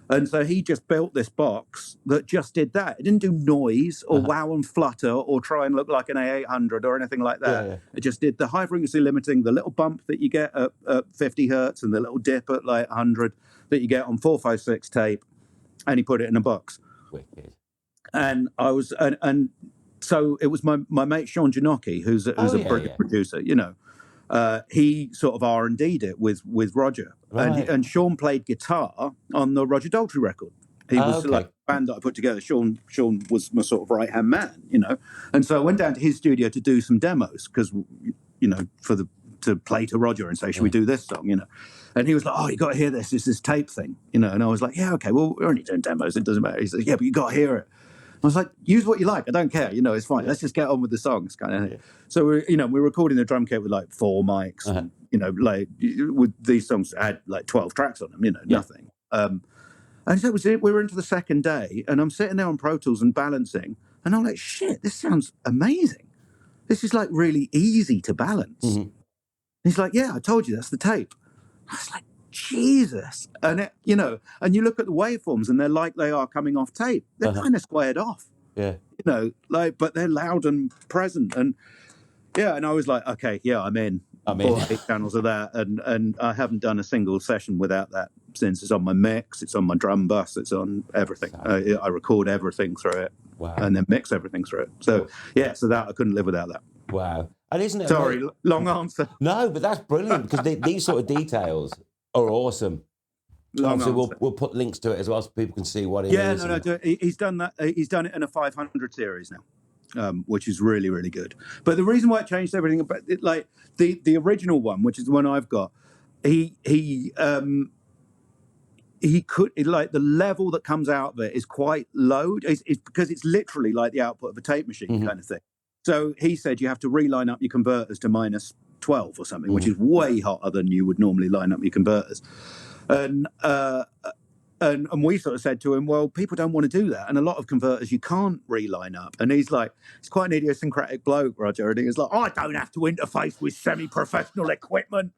And so he just built this box that just did that. It didn't do noise or wow and flutter or try and look like an A800 or anything like that. Yeah. It just did the high frequency limiting, the little bump that you get at 50 hertz, and the little dip at like 100 that you get on 456 tape, and he put it in a box. Wicked. And I was, and so it was my mate Sean Janocki, who's a brilliant producer, he sort of R&D'd it with Roger. Right. And Sean played guitar on the Roger Daltrey record. He was okay. like a band that I put together. Sean was my sort of right-hand man, you know. And so I went down to his studio to do some demos because, you know, to play to Roger and say, should we do this song, you know? And he was like, oh, you got to hear this. It's this tape thing, you know? And I was like, yeah, okay, well, we're only doing demos. It doesn't matter. He said, yeah, but you got to hear it. I was like, use what you like. I don't care. You know, it's fine. Let's just get on with the songs kind of thing. Yeah. So, we're recording the drum kit with like 4 mics, and, you know, like with these songs had like 12 tracks on them, you know, nothing. And so we were into the second day, and I'm sitting there on Pro Tools and balancing, and I'm like, shit, this sounds amazing. This is like really easy to balance. Mm-hmm. He's like, yeah, I told you, that's the tape. I was like, Jesus. And it, you know, and you look at the waveforms and they're like they are coming off tape. They're kind of squared off. Yeah. You know, like, but they're loud and present. And yeah, and I was like, okay, yeah, I'm in. Bought 8 channels of that, and I haven't done a single session without that since. It's on my mix, it's on my drum bus, it's on everything. I record everything through it, and then mix everything through it. So yeah, so that I couldn't live without that. Wow. And isn't it? Sorry, long answer. No, but that's brilliant because these sort of details are awesome. Obviously, we'll put links to it as well so people can see what it is. Yeah, no, he's done that. He's done it in a 500 series now, which is really, really good. But the reason why it changed everything about it, like the original one, which is the one I've got, he could, like, the level that comes out of it is quite low. It's because it's literally like the output of a tape machine kind of thing. So he said you have to reline up your converters to minus 12 or something, which is way hotter than you would normally line up your converters. And we sort of said to him, well, people don't want to do that. And a lot of converters you can't reline up. And he's like, he's quite an idiosyncratic bloke, Roger. And he was like, I don't have to interface with semi-professional equipment.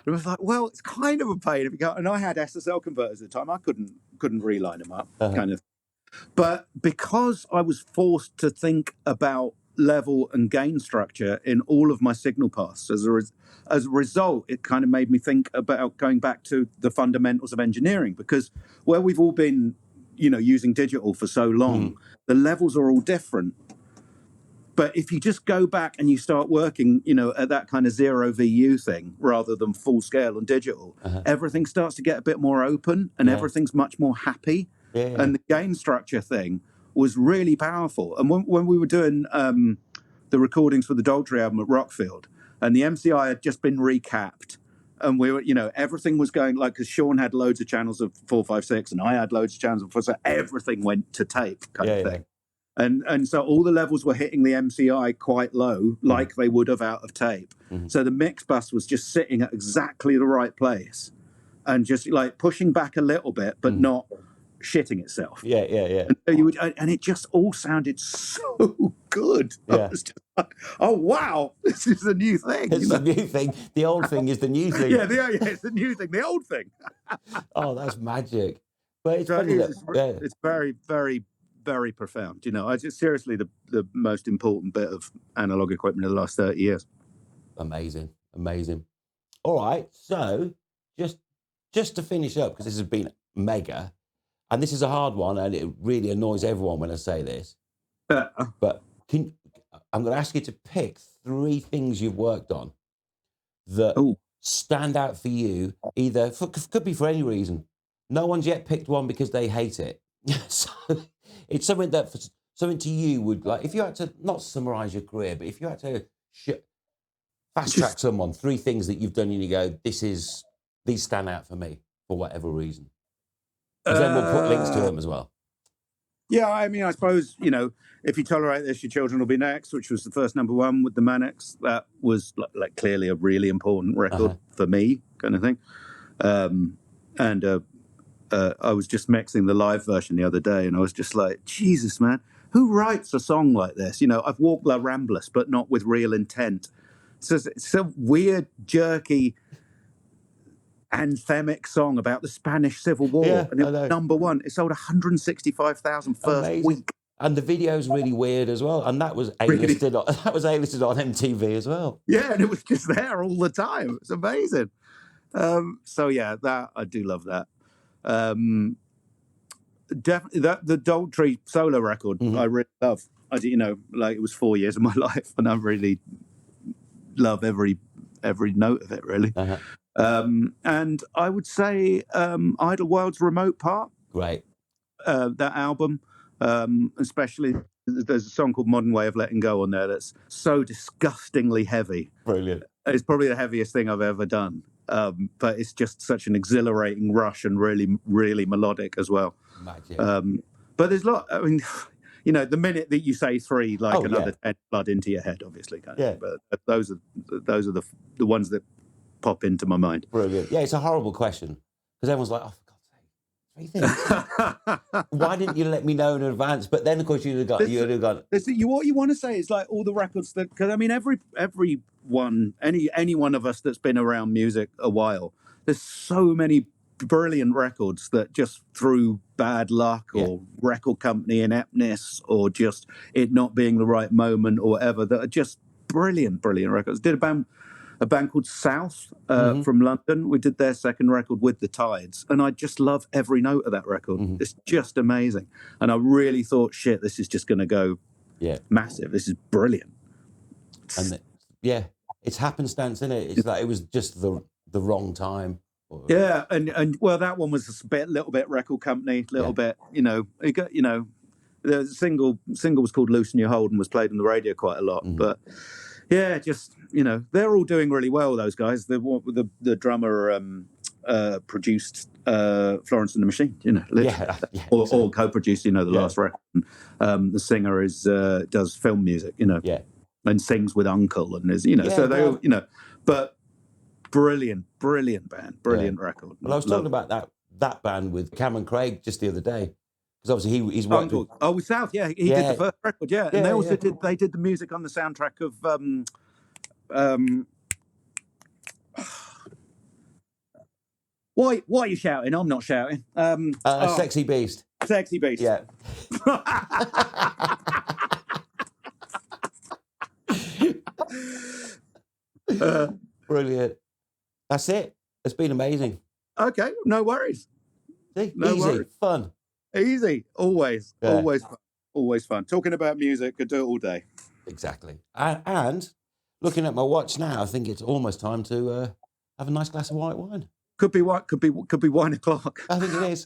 And I was like, well, it's kind of a pain if you can't. And I had SSL converters at the time. I couldn't reline them up, kind of. But because I was forced to think about level and gain structure in all of my signal paths, as a result, it kind of made me think about going back to the fundamentals of engineering, because where we've all been, you know, using digital for so long, the levels are all different. But if you just go back and you start working, you know, at that kind of 0 VU thing rather than full scale on digital, everything starts to get a bit more open and everything's much more happy. And the gain structure thing was really powerful. And when we were doing the recordings for the Daltrey album at Rockfield, and the MCI had just been recapped, and we were, you know, everything was going, like, because Sean had loads of channels of 456 and I had loads of channels of 4, so everything went to tape kind of thing. And so all the levels were hitting the MCI quite low, like they would have out of tape. So the mix bus was just sitting at exactly the right place and just like pushing back a little bit, but not shitting itself. And so and it just all sounded so good. I was just like, oh wow, this is a new thing. It's a new thing. The old thing is the new thing. It's the new thing, the old thing. Oh, that's magic. But it's so funny it's very, very, very profound. You know, I just seriously the most important bit of analog equipment in the last 30 years. Amazing. All right, so just to finish up, because this has been mega. And this is a hard one, and it really annoys everyone when I say this. But I'm going to ask you to pick 3 things you've worked on that stand out for you, either could be for any reason. No one's yet picked one because they hate it. So it's something to you would, like, if you had to not summarize your career, but if you had to fast track someone, 3 things that you've done and you go, these stand out for me for whatever reason. Because then we'll put links to them as well. Yeah, I mean, I suppose, you know, If You Tolerate This, Your Children Will Be Next, which was the first #1 with the Manics. That was like clearly a really important record for me, kind of thing. I was just mixing the live version the other day, and I was just like, Jesus, man, who writes a song like this? You know, I've walked La Ramblas, but not with real intent. So it's a weird, jerky, anthemic song about the Spanish Civil War, and it was #1. It sold 165,000 first week. And the video's really weird as well, and that was A-listed. That was A-listed on MTV as well. Yeah, and it was just there all the time. It's amazing. So yeah, that I do love that. Definitely the Daltrey solo record I really love. It was 4 years of my life, and I really love every every note of it, really. Uh-huh. And I would say Idlewild's Remote Part, Great. that album, especially there's a song called Modern Way of Letting Go on there that's so disgustingly heavy. Brilliant. It's probably the heaviest thing I've ever done. But it's just such an exhilarating rush and really, really melodic as well. Magic. But there's a lot, I mean, you know, the minute that you say 3, like another 10 flood into your head, obviously. Kind of. But those are the ones that pop into my mind. Brilliant. Yeah, it's a horrible question because everyone's like, oh, for God's sake, 3 things. Why didn't you let me know in advance? But then, of course, you'd have gone. What you want to say is like all the records that, because I mean, any one of us that's been around music a while, there's so many brilliant records that just through bad luck or record company ineptness or just it not being the right moment or whatever, that are just brilliant records. Did a band called South from London. We did their second record, With the Tides, and I just love every note of that record. It's just amazing. And I really thought, shit, this is just going to go massive. This is brilliant. And it's happenstance, isn't it? It's like it was just the wrong time. Yeah, and well, that one was a little bit record company, bit, you know. It got, you know, the single was called "Loosen Your Hold" and was played on the radio quite a lot. But yeah, just, you know, they're all doing really well. Those guys, the drummer produced Florence and the Machine, you know, or co-produced, you know, the last record. The singer does film music, you know, and sings with Uncle and is, you know, so they, you know, but. Brilliant band, brilliant record. Well, I was talking about that band with Cameron Craig just the other day, because obviously he's worked with... with South, he did the first record, and they also did the music on the soundtrack of Why are you shouting? I'm not shouting. Sexy Beast. Sexy Beast. Yeah. Brilliant. That's it. It's been amazing. Okay, no worries. See? Easy, fun. Easy, always fun. Talking about music, could do it all day. Exactly. And looking at my watch now, I think it's almost time to have a nice glass of white wine. Could be wine o'clock. I think it is.